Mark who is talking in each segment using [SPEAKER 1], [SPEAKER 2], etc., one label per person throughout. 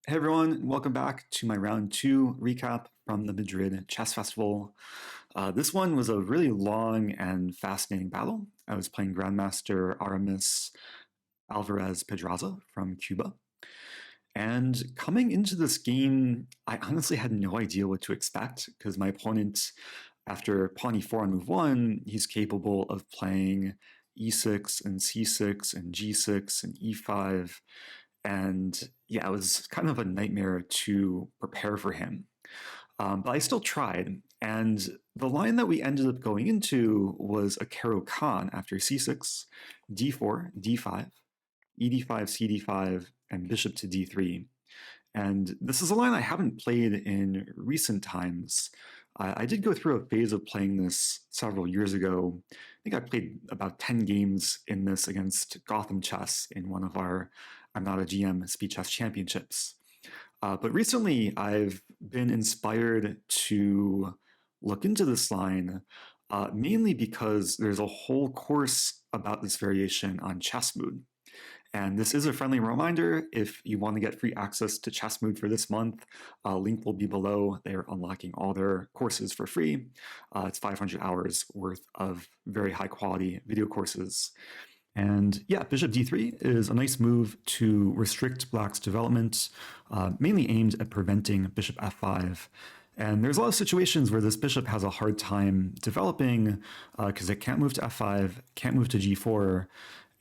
[SPEAKER 1] Hey everyone, welcome back to my round two recap from the Madrid Chess Festival. This one was a really long and fascinating battle. I was playing Grandmaster Aramis Alvarez Pedraza from Cuba. And coming into this game, I honestly had no idea what to expect because my opponent, after pawn e4 on move one, he's capable of playing e6 and c6 and g6 and e5. And yeah, it was kind of a nightmare to prepare for him. But I still tried. And the line that we ended up going into was a Caro Kann after c6, d4, d5, ed5, cd5, and bishop to d3. And this is a line I haven't played in recent times. I did go through a phase of playing this several years ago. I think I played about 10 games in this against Gotham Chess in one of our I'm Not a GM Speed Chess Championships. But recently, I've been inspired to look into this line, mainly because there's a whole course about this variation on Chessmood. And this is a friendly reminder, if you want to get free access to Chessmood for this month, link will be below. They're unlocking all their courses for free. It's 500 hours worth of very high quality video courses. And yeah, bishop d3 is a nice move to restrict black's development, mainly aimed at preventing bishop f5. And there's a lot of situations where this bishop has a hard time developing because it can't move to f5, can't move to g4,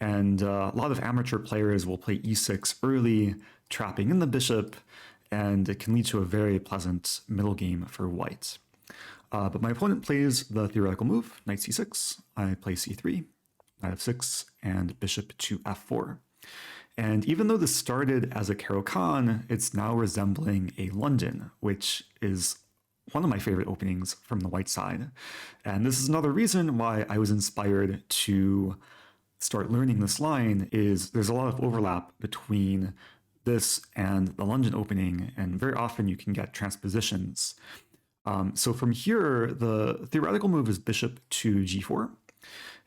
[SPEAKER 1] and a lot of amateur players will play e6 early, trapping in the bishop, and it can lead to a very pleasant middle game for white. But my opponent plays the theoretical move, knight c6, I play c3, knight f6, and bishop to f4. And even though this started as a Caro Kann, it's now resembling a London, which is one of my favorite openings from the white side. And this is another reason why I was inspired to start learning this line is there's a lot of overlap between this and the London opening, and very often you can get transpositions. So from here, the theoretical move is bishop to g4.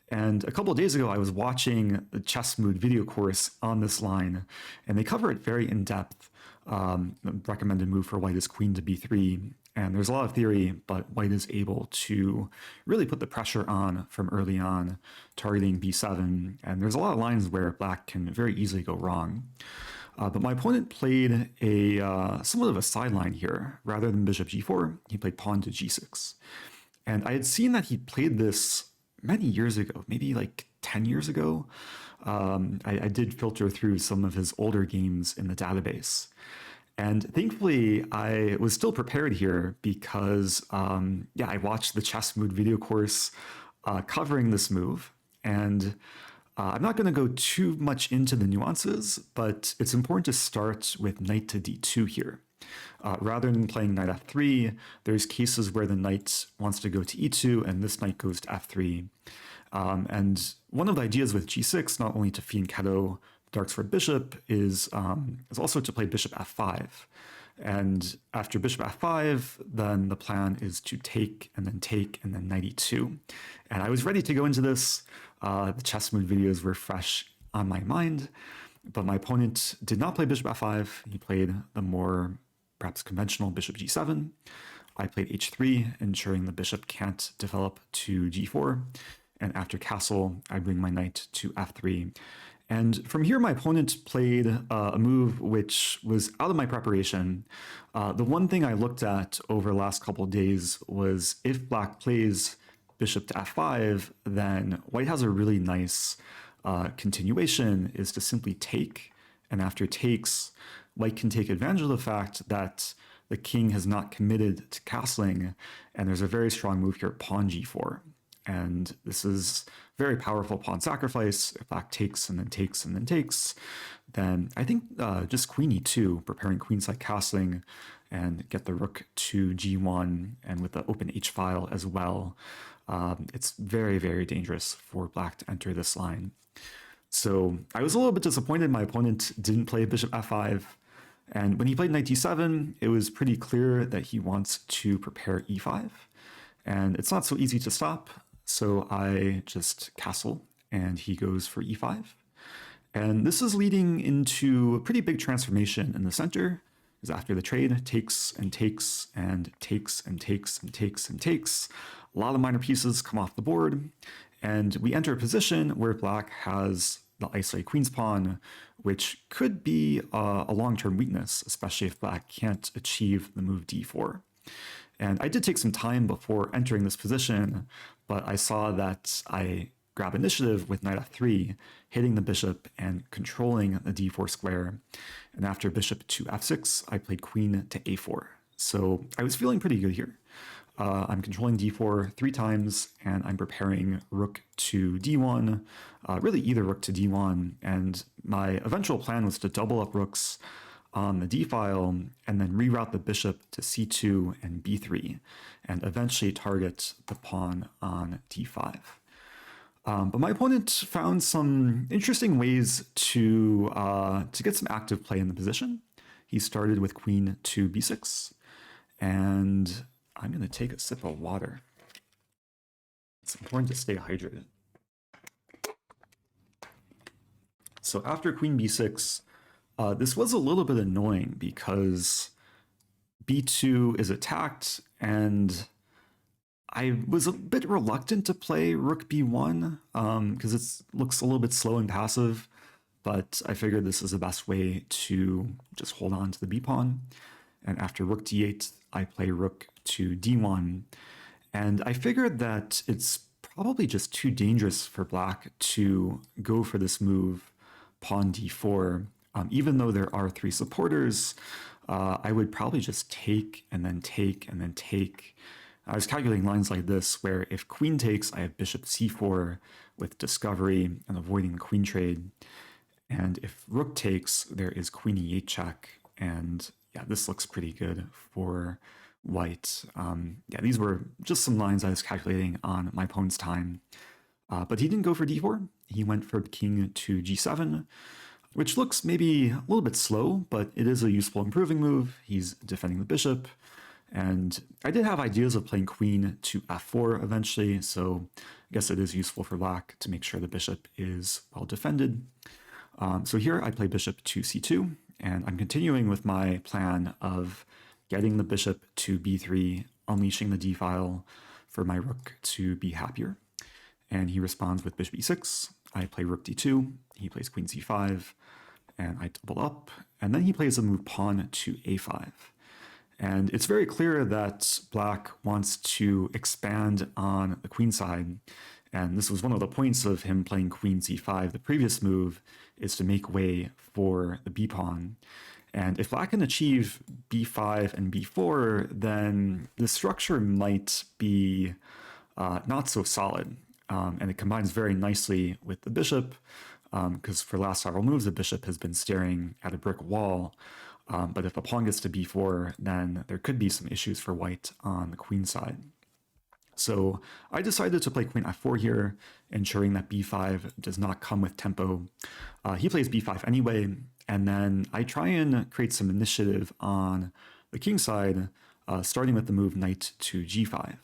[SPEAKER 1] And a couple of days ago, I was watching the Chessmood video course on this line, and they cover it very in depth. The recommended move for white is queen to b3. And there's a lot of theory, but white is able to really put the pressure on from early on, targeting b7. And there's a lot of lines where black can very easily go wrong. But my opponent played a somewhat of a sideline here. Rather than bishop g4, he played pawn to g6. And I had seen that he played this many years ago, maybe like 10 years ago. I did filter through some of his older games in the database. And thankfully, I was still prepared here because, I watched the Chessmood video course covering this move. And I'm not going to go too much into the nuances, but it's important to start with knight to d2 here. Rather than playing knight f3, there's cases where the knight wants to go to e2 and this knight goes to f3. And one of the ideas with g6, not only to fianchetto darks for bishop, is also to play bishop f5. And after bishop f5, then the plan is to take and then knight e2. And I was ready to go into this. The Chessmood videos were fresh on my mind, but my opponent did not play bishop f5. He played the more perhaps conventional bishop g7. I played h3, ensuring the bishop can't develop to g4. And after castle, I bring my knight to f3. And from here, my opponent played a move which was out of my preparation. The one thing I looked at over the last couple of days was if black plays bishop to f5, then white has a really nice continuation, is to simply take. And after takes, white can take advantage of the fact that the king has not committed to castling, and there's a very strong move here, pawn g4. And this is very powerful pawn sacrifice. If black takes and then takes and then takes, then I think just queen e2, preparing queenside castling, and get the rook to g1, and with the open h file as well. It's very, very dangerous for black to enter this line. So I was a little bit disappointed my opponent didn't play bishop f5. And when he played knight d7, it was pretty clear that he wants to prepare e5. And it's not so easy to stop. So I just castle, and he goes for e5. And this is leading into a pretty big transformation in the center. is after the trade, takes and takes and takes and takes and takes and takes. A lot of minor pieces come off the board, and we enter a position where black has the isolated queen's pawn, which could be a long-term weakness, especially if black can't achieve the move d4. And I did take some time before entering this position, but I saw that I grab initiative with knight f3, hitting the bishop and controlling the d4 square. And after bishop to f6, I played queen to a4. So I was feeling pretty good here. I'm controlling d4 3 times, and I'm preparing rook to d1, really either rook to d1. And my eventual plan was to double up rooks on the d file and then reroute the bishop to c2 and b3, and eventually target the pawn on d5. But my opponent found some interesting ways to get some active play in the position. He started with queen to b6, and I'm going to take a sip of water. It's important to stay hydrated. So after queen b6, this was a little bit annoying because b2 is attacked, and I was a bit reluctant to play rook b1 because it looks a little bit slow and passive, but I figured this is the best way to just hold on to the b pawn. And after rook d8, I play rook to d1. And I figured that it's probably just too dangerous for black to go for this move, pawn d4. Even though there are 3 supporters, I would probably just take and then take and then take. I was calculating lines like this, where if queen takes, I have bishop c4 with discovery and avoiding the queen trade. And if rook takes, there is queen e8 check. And yeah, this looks pretty good for white. Yeah, these were just some lines I was calculating on my opponent's time. But he didn't go for d4. He went for king to g7, which looks maybe a little bit slow, but it is a useful improving move. He's defending the bishop. And I did have ideas of playing queen to f4 eventually, so I guess it is useful for black to make sure the bishop is well defended. So here I play bishop to c2, and I'm continuing with my plan of getting the bishop to b3, unleashing the d-file for my rook to be happier. And he responds with bishop e6. I play rook d2, he plays queen c5, and I double up, and then he plays a move pawn to a5. And it's very clear that black wants to expand on the queen side, and this was one of the points of him playing queen c5. The previous move is to make way for the b pawn. And if black can achieve b5 and b4, then the structure might be not so solid. And it combines very nicely with the bishop, because for the last several moves, the bishop has been staring at a brick wall. But if a pawn gets to b4, then there could be some issues for white on the queen side. So I decided to play queen f4 here, ensuring that b5 does not come with tempo. He plays b5 anyway, and then I try and create some initiative on the king side, starting with the move knight to g5.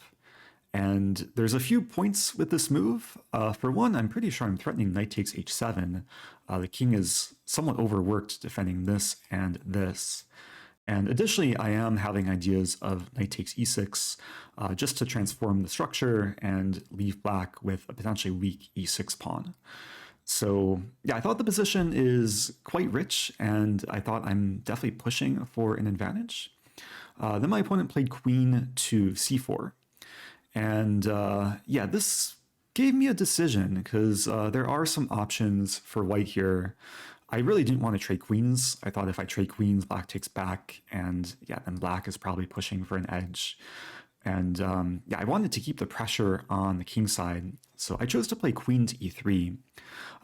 [SPEAKER 1] And there's a few points with this move. For one, I'm pretty sure I'm threatening knight takes h7. The king is somewhat overworked defending this and this. And additionally, I am having ideas of knight takes e6 just to transform the structure and leave black with a potentially weak e6 pawn. So yeah, I thought the position is quite rich, and I thought I'm definitely pushing for an advantage. Then my opponent played queen to c4. And yeah, this gave me a decision because there are some options for white here. I really didn't want to trade queens. I thought if I trade queens, black takes back, and yeah, then black is probably pushing for an edge. And yeah, I wanted to keep the pressure on the king side, so I chose to play queen to e3.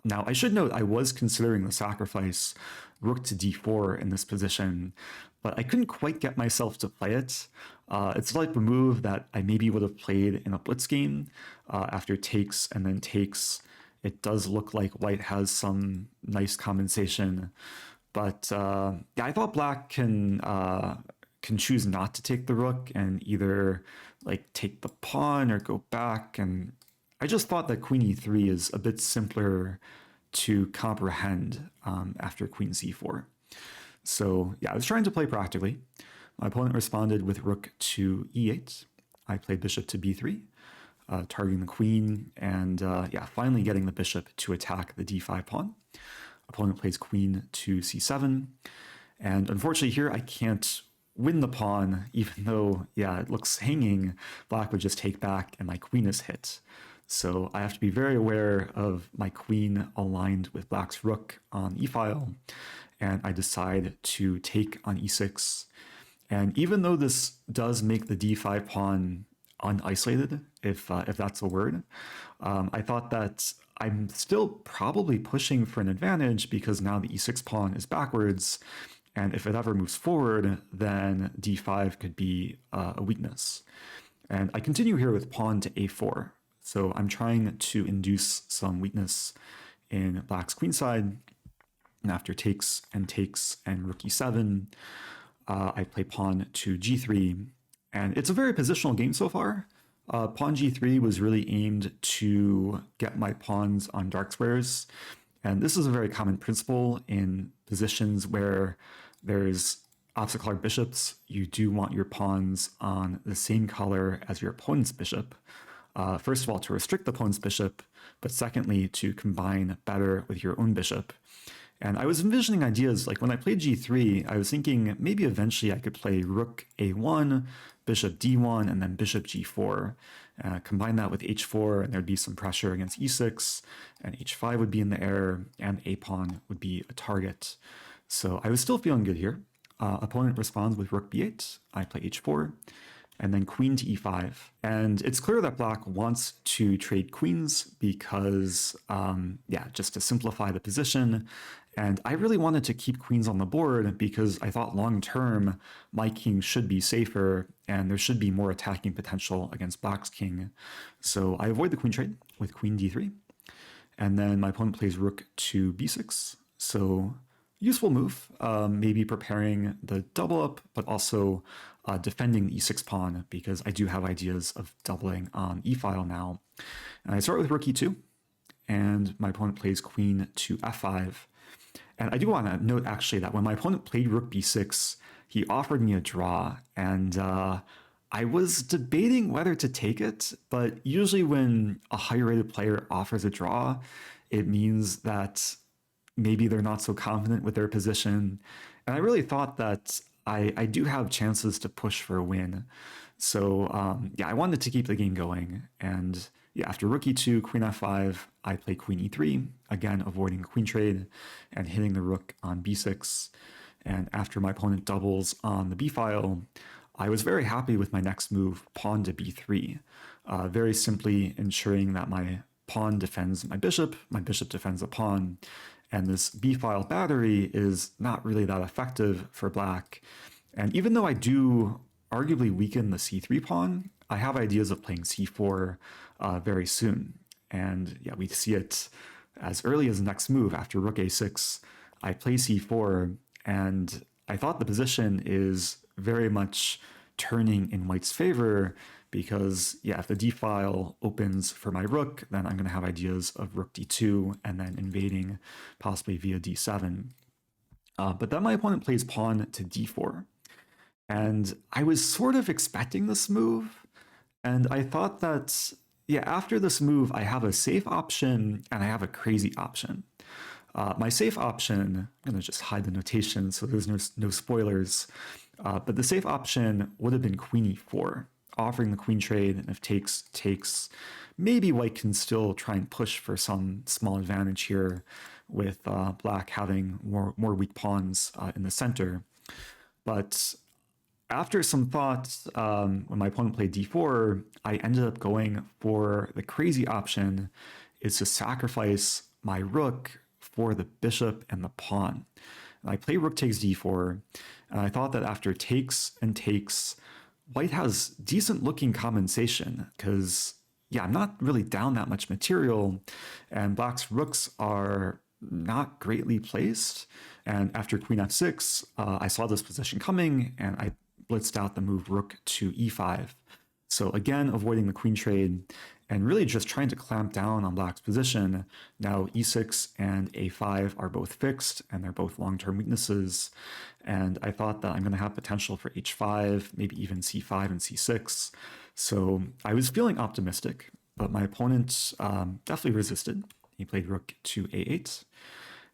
[SPEAKER 1] Now, I should note I was considering the sacrifice rook to d4 in this position, but I couldn't quite get myself to play it. It's like a move that I maybe would have played in a blitz game after takes and then takes. It does look like white has some nice compensation, but yeah, I thought black can choose not to take the rook and either like take the pawn or go back. And I just thought that queen e3 is a bit simpler to comprehend after queen c4. So yeah, I was trying to play practically. My opponent responded with rook to e8. I played bishop to b3, targeting the queen, and yeah, finally getting the bishop to attack the d5 pawn. Opponent plays queen to c7, and unfortunately here I can't win the pawn, even though, yeah, it looks hanging. Black would just take back and my queen is hit. So I have to be very aware of my queen aligned with black's rook on e-file, and I decide to take on e6. And even though this does make the d5 pawn unisolated, if that's a word, I thought that I'm still probably pushing for an advantage because now the e6 pawn is backwards, and if it ever moves forward, then d5 could be a weakness. And I continue here with pawn to a4. So I'm trying to induce some weakness in black's queenside. And after takes and rook e7, I play pawn to g3. And it's a very positional game so far. Pawn g3 was really aimed to get my pawns on dark squares. And this is a very common principle in positions where there's opposite colored bishops. You do want your pawns on the same color as your opponent's bishop. First of all, to restrict the opponent's bishop, but secondly, to combine better with your own bishop. And I was envisioning ideas like when I played g3, I was thinking maybe eventually I could play rook a1, bishop d1, and then bishop g4. Combine that with h4, and there'd be some pressure against e6, and h5 would be in the air, and a pawn would be a target. So I was still feeling good here. Opponent responds with rook b8. I play h4, and then queen to e5. And it's clear that black wants to trade queens because, yeah, just to simplify the position. And I really wanted to keep queens on the board because I thought long term my king should be safer and there should be more attacking potential against black's king. So I avoid the queen trade with queen d3. And then my opponent plays rook to b6. So useful move, maybe preparing the double up, but also defending the e6 pawn because I do have ideas of doubling on e-file now. And I start with rook e2, and my opponent plays queen to f5. And I do want to note actually that when my opponent played rook b6, he offered me a draw, and I was debating whether to take it, but usually when a higher rated player offers a draw, it means that maybe they're not so confident with their position. And I really thought that I do have chances to push for a win. So yeah, I wanted to keep the game going. And yeah, after rook e2, queen f5, I play queen e3, again avoiding queen trade and hitting the rook on b6. And after my opponent doubles on the b file, I was very happy with my next move, pawn to b3, very simply ensuring that my pawn defends my bishop defends the pawn, and this b-file battery is not really that effective for black. And even though I do arguably weaken the c3 pawn, I have ideas of playing c4 very soon. And yeah, we see it as early as the next move. After rook a6, I play c4, and I thought the position is very much turning in white's favor because, yeah, if the d-file opens for my rook, then I'm going to have ideas of rook d2 and then invading possibly via d7. But then my opponent plays pawn to d4. And I was sort of expecting this move. And I thought that, yeah, after this move, I have a safe option and I have a crazy option. My safe option, I'm going to just hide the notation so there's no spoilers, but the safe option would have been queen e4, offering the queen trade, and if takes, maybe white can still try and push for some small advantage here with black having more weak pawns in the center. But after some thought, when my opponent played d4, I ended up going for the crazy option is to sacrifice my rook for the bishop and the pawn. And I play rook takes d4, and I thought that after takes and takes, white has decent looking compensation because, yeah, I'm not really down that much material, and black's rooks are not greatly placed. And after queen f6, I saw this position coming, and I blitzed out the move rook to e5. So again, avoiding the queen trade. and really just trying to clamp down on black's position. Now e6 and a5 are both fixed, and they're both long-term weaknesses. And I thought that I'm going to have potential for h5, maybe even c5 and c6. So I was feeling optimistic, but my opponent definitely resisted. He played rook to a8.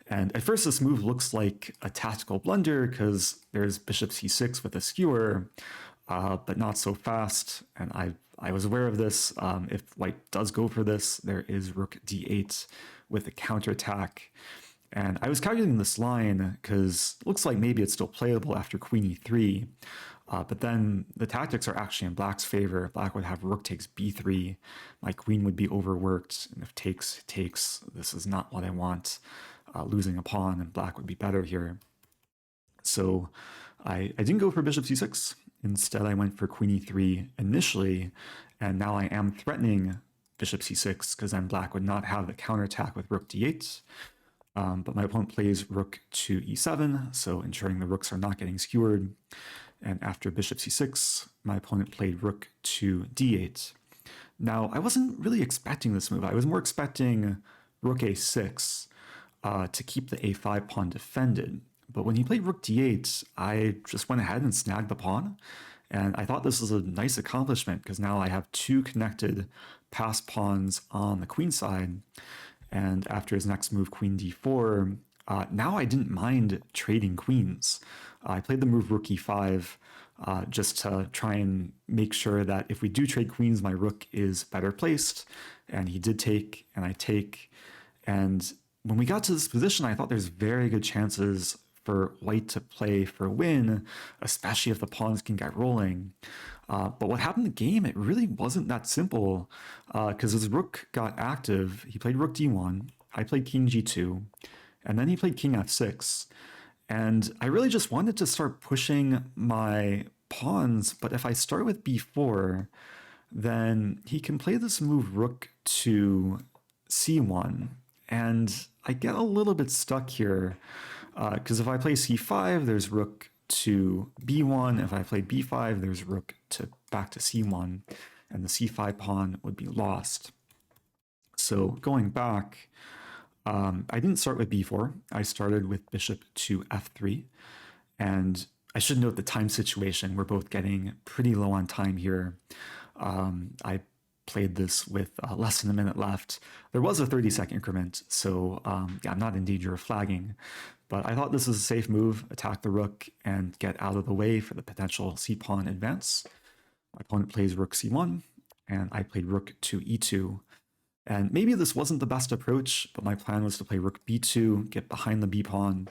[SPEAKER 1] And at first, this move looks like a tactical blunder because there's bishop c6 with a skewer, but not so fast. And I was aware of this. If white does go for this, there is rook d8 with a counterattack. And I was calculating this line because it looks like maybe it's still playable after queen e3. But then the tactics are actually in black's favor. Black would have rook takes b3. My queen would be overworked. And if takes, this is not what I want. Losing a pawn, and black would be better here. So I didn't go for bishop c6. Instead, I went for queen e3 initially, and now I am threatening bishop c6 because then black would not have the counterattack with rook d8. But my opponent plays rook to e7, so ensuring the rooks are not getting skewered. And after bishop c6, my opponent played rook to d8. Now, I wasn't really expecting this move. I was more expecting rook a6 to keep the a5 pawn defended. But when he played rook d8, I just went ahead and snagged the pawn. And I thought this was a nice accomplishment because now I have two connected passed pawns on the queen side. And after his next move, queen d4, now I didn't mind trading queens. I played the move rook e5 just to try and make sure that if we do trade queens, my rook is better placed. And he did take, and I take. And when we got to this position, I thought there's very good chances for white to play for a win, especially if the pawns can get rolling. But what happened in the game, it really wasn't that simple because his rook got active. He played rook d1, I played king g2, and then he played king f6. And I really just wanted to start pushing my pawns, but if I start with b4, then he can play this move rook to c1. And I get a little bit stuck here because if I play c5, there's rook to b1. If I play b5, there's rook to back to c1, and the c5 pawn would be lost. So going back, I didn't start with b4. I started with bishop to f3. And I should note the time situation. We're both getting pretty low on time here. I played this with less than a minute left. There was a 30-second increment, so yeah, I'm not in danger of flagging. But I thought this was a safe move, attack the rook and get out of the way for the potential c-pawn advance. My opponent plays rook c1, and I played rook to e2. And maybe this wasn't the best approach, but my plan was to play rook b2, get behind the b-pawn.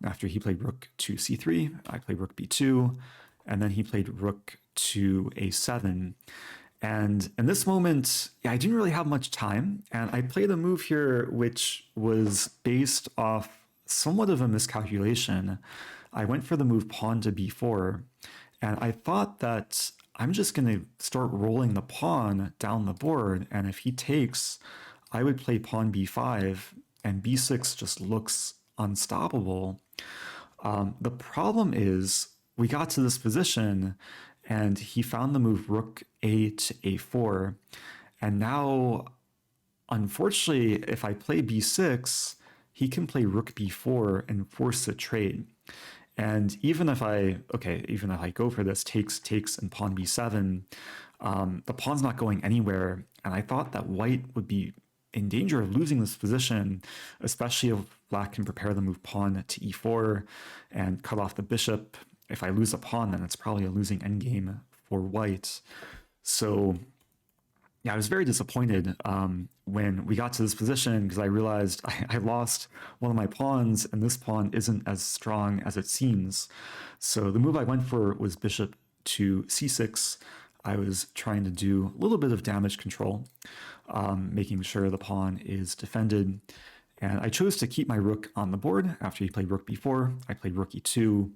[SPEAKER 1] After he played rook to c3, I played rook b2, and then he played rook to a7. And in this moment, yeah, I didn't really have much time, and I played a move here which was based off somewhat of a miscalculation. I went for the move pawn to b4, and I thought that I'm just going to start rolling the pawn down the board, and if he takes, I would play pawn b5, and b6 just looks unstoppable. The problem is we got to this position, and he found the move rook a to a4, and now, unfortunately, if I play b6, he can play rook b4 and force a trade. And even if I go for this, takes, and pawn b7, the pawn's not going anywhere. And I thought that white would be in danger of losing this position, especially if black can prepare the move pawn to e4 and cut off the bishop. If I lose a pawn, then it's probably a losing endgame for white. So yeah, I was very disappointed when we got to this position because I realized I lost one of my pawns, and this pawn isn't as strong as it seems. So the move I went for was bishop to c6. I was trying to do a little bit of damage control, making sure the pawn is defended. And I chose to keep my rook on the board. After he played rook b4, I played rook e2.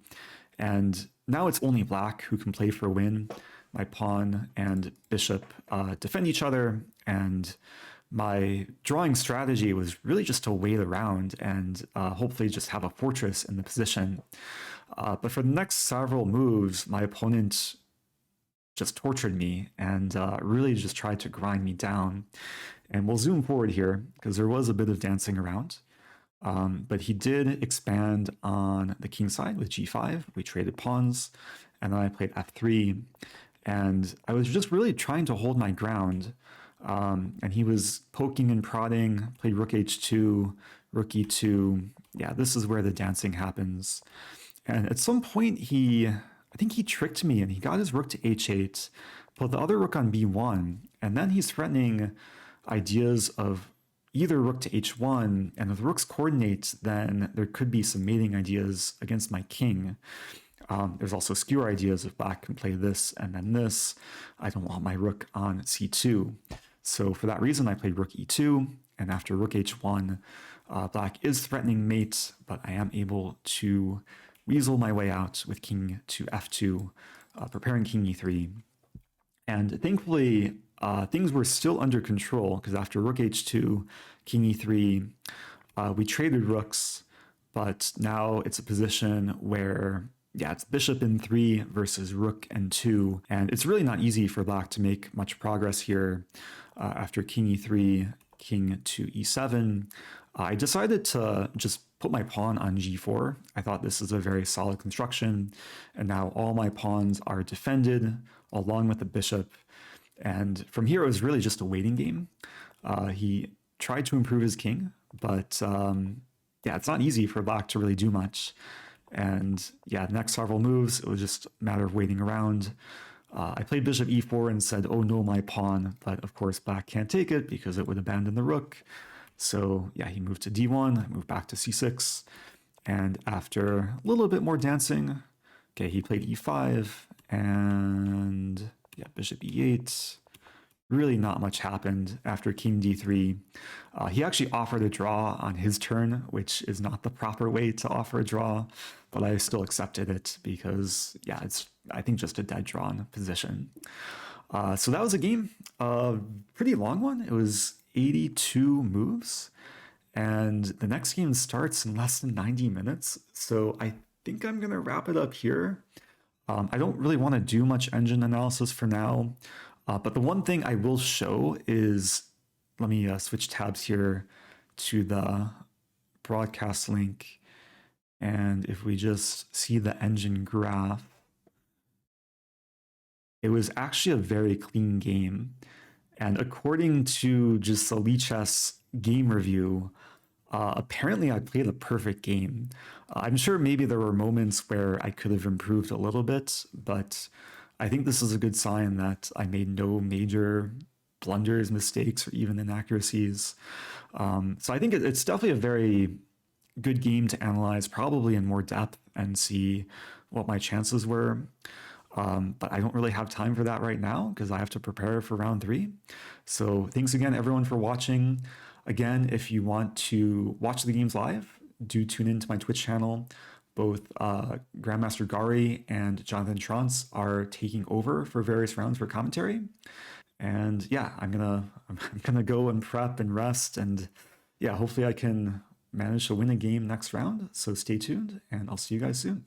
[SPEAKER 1] And now it's only black who can play for a win. My pawn and bishop defend each other, and my drawing strategy was really just to wait around and hopefully just have a fortress in the position. But for the next several moves, my opponent just tortured me and really just tried to grind me down. And we'll zoom forward here because there was a bit of dancing around. But he did expand on the king side with g5. We traded pawns, and then I played f3. And I was just really trying to hold my ground. And he was poking and prodding, played rook h2, rook e2. Yeah, this is where the dancing happens. And at some point, I think he tricked me and he got his rook to h8, put the other rook on b1, and then he's threatening ideas of either rook to h1, and if the rooks coordinate, then there could be some mating ideas against my king. There's also skewer ideas if black can play this and then this. I don't want my rook on c2. So for that reason, I played rook e2, and after rook h1, black is threatening mate, but I am able to weasel my way out with king to f2, preparing king e3. And thankfully, things were still under control because after rook h2, king e3, we traded rooks, but now it's a position where, yeah, it's bishop in 3 versus rook and 2, and it's really not easy for black to make much progress here. After king e3, king to e7, I decided to just put my pawn on g4. I thought this is a very solid construction, and now all my pawns are defended along with the bishop. And from here, it was really just a waiting game. He tried to improve his king, but yeah, it's not easy for black to really do much. And yeah, the next several moves, it was just a matter of waiting around. I played bishop e4 and said, oh no, my pawn. But of course, black can't take it because it would abandon the rook. So yeah, he moved to d1, I moved back to c6. And after a little bit more dancing, okay, he played e5 and yeah, bishop e8. Really not much happened after king d3. He actually offered a draw on his turn, which is not the proper way to offer a draw, but I still accepted it because, yeah, it's, I think, just a dead drawn position. So that was a game, a pretty long one. It was 82 moves, and the next game starts in less than 90 minutes. So I think I'm going to wrap it up here. I don't really want to do much engine analysis for now, but the one thing I will show is, let me switch tabs here to the broadcast link. And if we just see the engine graph, it was actually a very clean game. And according to just the Lichess game review, apparently I played a perfect game. I'm sure maybe there were moments where I could have improved a little bit, but I think this is a good sign that I made no major blunders, mistakes, or even inaccuracies. So I think it's definitely a very good game to analyze, probably in more depth and see what my chances were. But I don't really have time for that right now because I have to prepare for round 3. So thanks again, everyone, for watching. Again, if you want to watch the games live, do tune into my Twitch channel. Both Grandmaster Gari and Jonathan Trance are taking over for various rounds for commentary. And yeah, I'm gonna go and prep and rest, and yeah, hopefully I can manage to win a game next round. So stay tuned, and I'll see you guys soon.